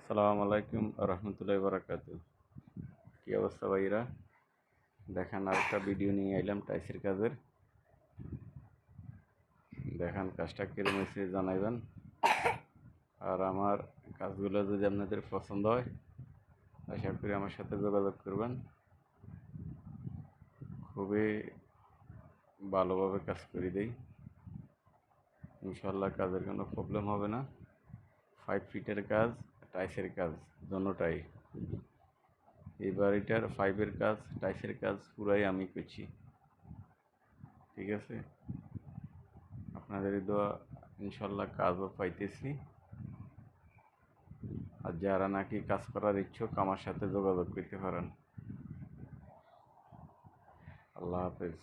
আসসালামু আলাইকুম রহমতুল্লাহি বারাকাতু। কি অবস্থা ভাইরা? দেখেন আরেকটা ভিডিও নিয়ে আইলাম টাইসের কাজের। দেখেন কাজটা কিরকম হয়েছে জানাইবেন। আর আমার কাজগুলো যদি আপনাদের পছন্দ হয় আশা করি আমার সাথে যোগাযোগ করবেন। খুবই ভালোভাবে কাজ করে দেই, ইনশাল্লাহ কাজের কোনো প্রবলেম হবে না। 5 ফিটের কাজ, টাইসের কাজ দোনোটাই। এই বাড়িটার 5-এর কাজ, টাইসের কাজ পুরাই আমি করছি। ঠিক আছে, আপনাদের দোয়া ইনশাল্লাহ কাজও পাইতেছি। আর যারা নাকি কাজ করার ইচ্ছুক আমার সাথে যোগাযোগ করতে পারেন। আল্লাহ হাফেজ।